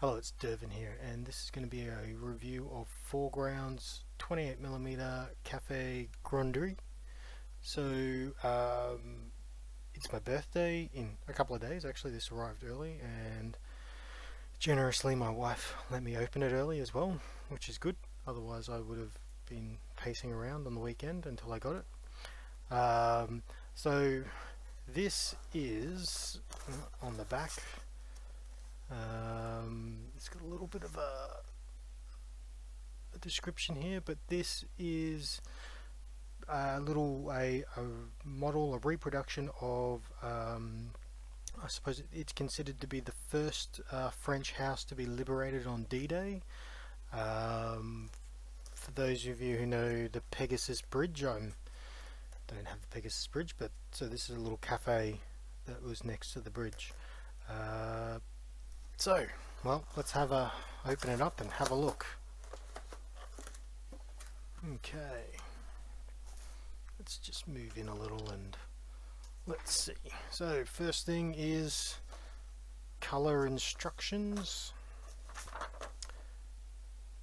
Hello, it's Dervin here, and this is going to be a review of 4Ground's 28mm Cafe Gondree. So, it's my birthday in a couple of days. Actually, this arrived early, and generously my wife let me open it early as well, which is good. Otherwise, I would have been pacing around on the weekend until I got it. So, this is on the back. It's got a little bit of a description here, but this is a model, a reproduction of I suppose it's considered to be the first French house to be liberated on D-Day. For those of you who know the Pegasus Bridge, I don't have the Pegasus Bridge, but so this is a little cafe that was next to the bridge. So, well, let's open it up and have a look. Okay, let's just move in a little and let's see. So, first thing is color instructions.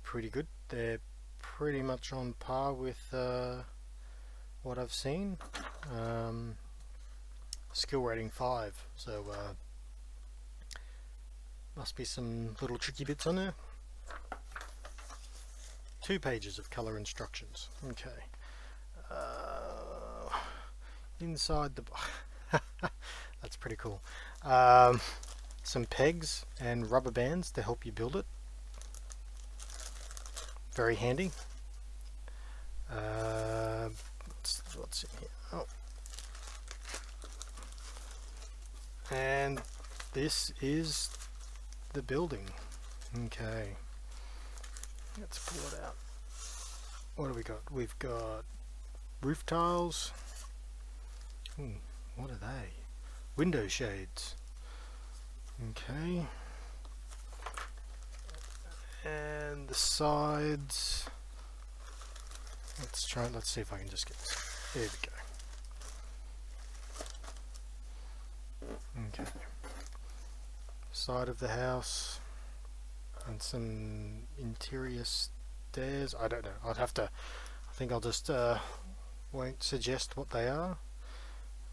Pretty good. They're pretty much on par with what I've seen. Skill rating 5. So, must be some little tricky bits on there. 2 pages of color instructions. Okay. Inside the that's pretty cool. Some pegs and rubber bands to help you build it. Very handy. What's in here? Oh. And this is the building. Okay, let's pull it out. What do we got? We've got roof tiles. What are they? Window shades. Okay, and the sides. Let's see if I can just get this. There we go. Okay. Side of the house and some interior stairs. I don't know, I think I'll just won't suggest what they are.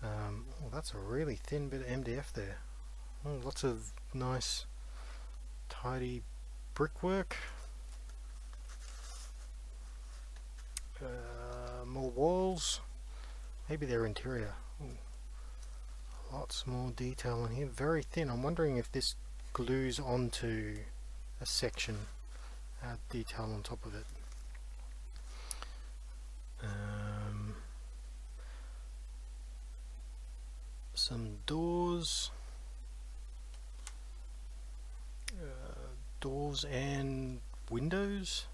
Well, that's a really thin bit of MDF there. Lots of nice tidy brickwork. More walls, maybe they're interior. Lots more detail in here, very thin. I'm wondering if this glues onto a section, detail on top of it. Some doors, doors and windows.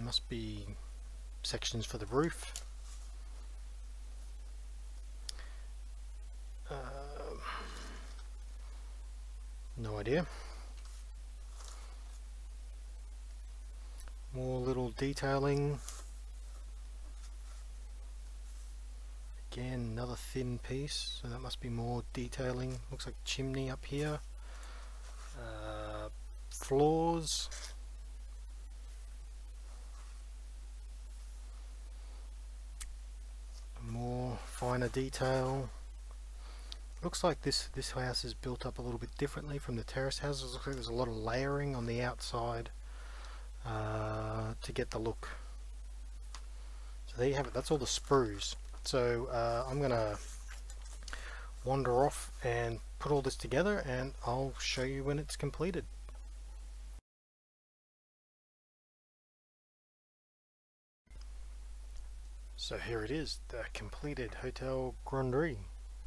Must be sections for the roof. No idea. More little detailing. Again, another thin piece, so that must be more detailing. Looks like chimney up here. Floors. More finer detail. Looks like this house is built up a little bit differently from the terrace houses. Looks like there's a lot of layering on the outside to get the look. So there you have it. That's all the sprues. So I'm gonna wander off and put all this together, and I'll show you when it's completed. So here it is, the completed Hotel Gondree.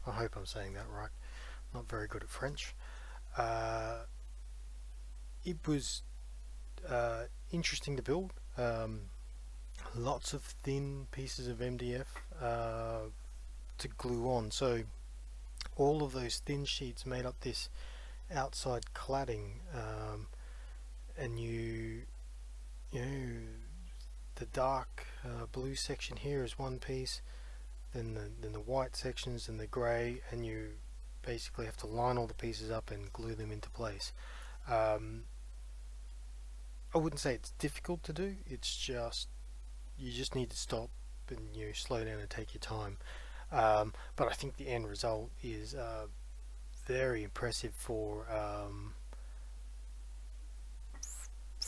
I hope I'm saying that right. Not very good at French. It was interesting to build. Lots of thin pieces of MDF to glue on. So all of those thin sheets made up this outside cladding, and you know, the dark blue section here is one piece, then the white sections and the grey, and you basically have to line all the pieces up and glue them into place. I wouldn't say it's difficult to do, it's just you just need to stop and slow down and take your time. But I think the end result is very impressive for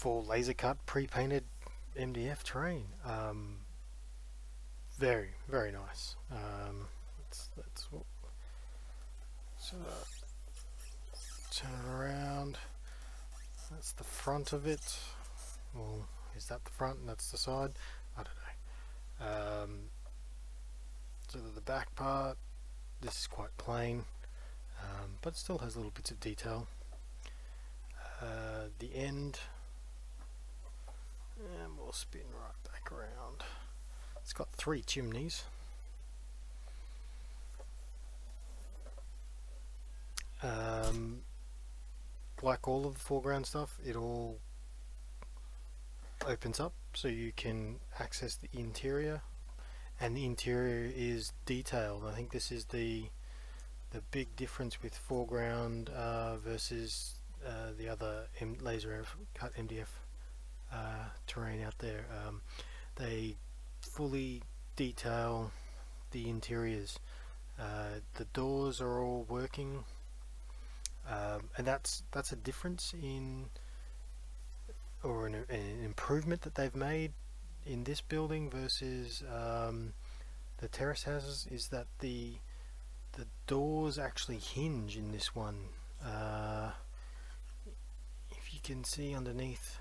laser cut pre-painted MDF terrain. Very, very nice. Let's turn it around. That's the front of it. Well, is that the front and that's the side? I don't know. So the back part, this is quite plain, but it still has little bits of detail. The end, and we'll spin right back around. It's got 3 chimneys. Like all of the 4Ground stuff, it all opens up so you can access the interior, and the interior is detailed. I think this is the big difference with 4Ground versus the other laser cut MDF terrain out there. They fully detail the interiors. The doors are all working, and that's a difference in, or an improvement that they've made in this building versus the terrace houses, is that the doors actually hinge in this one. If you can see underneath,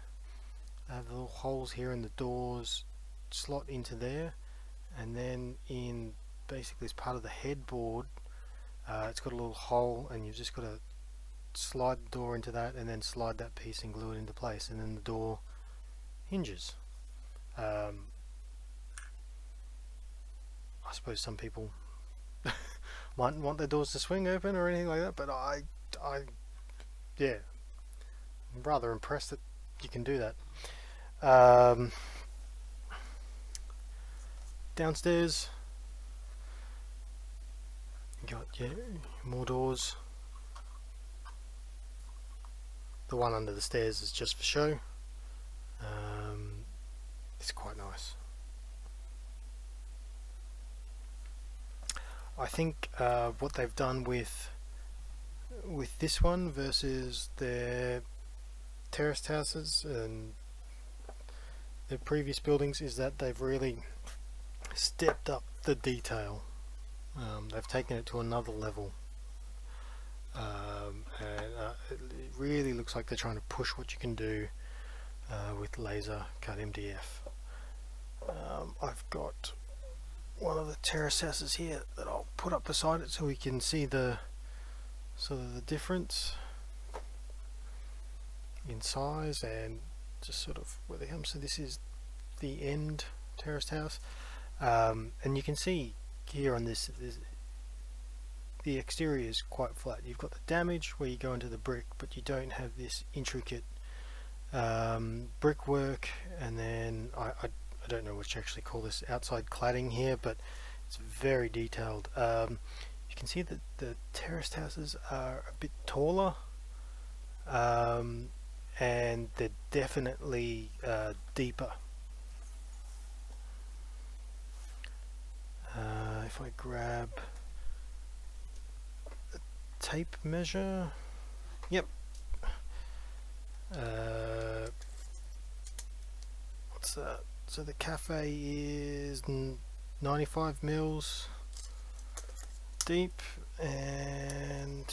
I have the little holes here, and the doors slot into there, and then in basically as part of the headboard, it's got a little hole, and you've just got to slide the door into that and then slide that piece and glue it into place, and then the door hinges. I suppose some people might want their doors to swing open or anything like that, but yeah, I'm rather impressed that you can do that. Downstairs, you got more doors. The one under the stairs is just for show. It's quite nice. I think what they've done with this one versus their terraced houses and their previous buildings is that they've really stepped up the detail. They've taken it to another level, and it really looks like they're trying to push what you can do with laser cut MDF. I've got one of the terrace houses here that I'll put up beside it so we can see the difference in size and just sort of where they come. So this is the end terraced house, and you can see here on this the exterior is quite flat. You've got the damage where you go into the brick, but you don't have this intricate brickwork, and then I don't know what you actually call this outside cladding here, but it's very detailed. You can see that the terraced houses are a bit taller, and they're definitely deeper. If I grab a tape measure, yep, what's that? So the cafe is 95 mils deep, and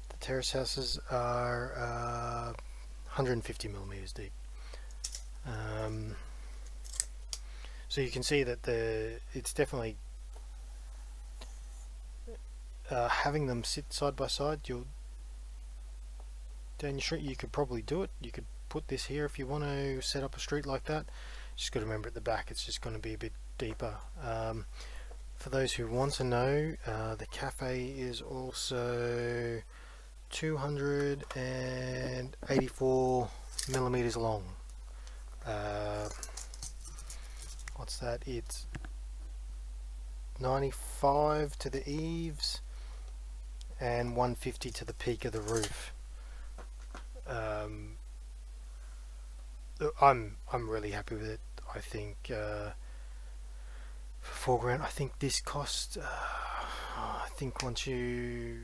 the terrace houses are 150 millimeters deep. So you can see that it's definitely having them sit side by side. Down your street, you could probably do it. You could put this here if you want to set up a street like that. Just got to remember at the back it's just going to be a bit deeper. For those who want to know, the cafe is also 284 millimeters long. What's that? It's 95 to the eaves and 150 to the peak of the roof. I'm really happy with it. I think for $4,000, I think this cost. I think once you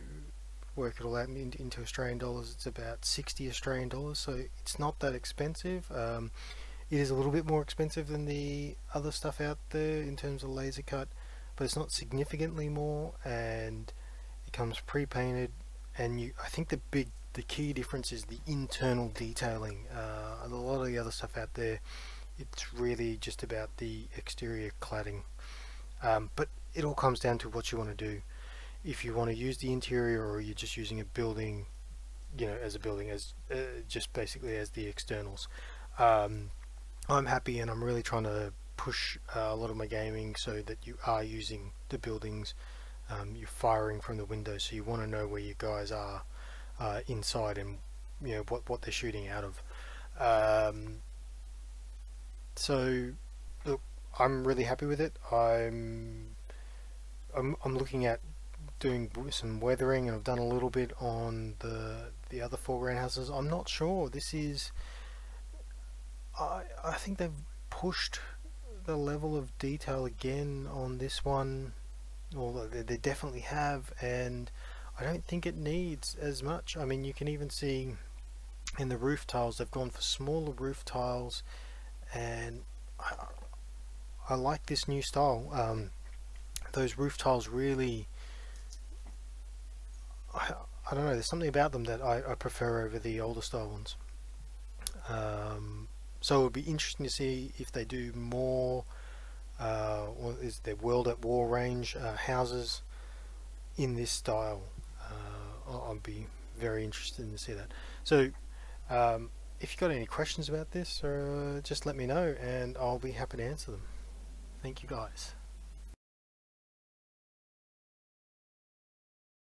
work it all out into Australian dollars, it's about 60 Australian dollars. So it's not that expensive. It is a little bit more expensive than the other stuff out there in terms of laser cut, but it's not significantly more, and it comes pre-painted. And I think the key difference is the internal detailing. A lot of the other stuff out there, it's really just about the exterior cladding. But it all comes down to what you want to do. If you want to use the interior, or you're just using a building, as a building, as just basically as the externals. I'm happy, and I'm really trying to push a lot of my gaming so that you are using the buildings. You're firing from the windows, so you want to know where your guys are inside, and what they're shooting out of. So look, I'm really happy with it. I'm looking at doing some weathering, and I've done a little bit on the other 4Ground houses. I'm not sure. This is, I think they've pushed the level of detail again on this one, or they definitely have, and I don't think it needs as much. I mean, you can even see in the roof tiles, they've gone for smaller roof tiles, and I like this new style. Those roof tiles really, I don't know, there's something about them that I prefer over the older style ones. So it would be interesting to see if they do more, or is their World at War range houses in this style. I'll be very interested in to see that. So if you've got any questions about this, just let me know, and I'll be happy to answer them. Thank you guys.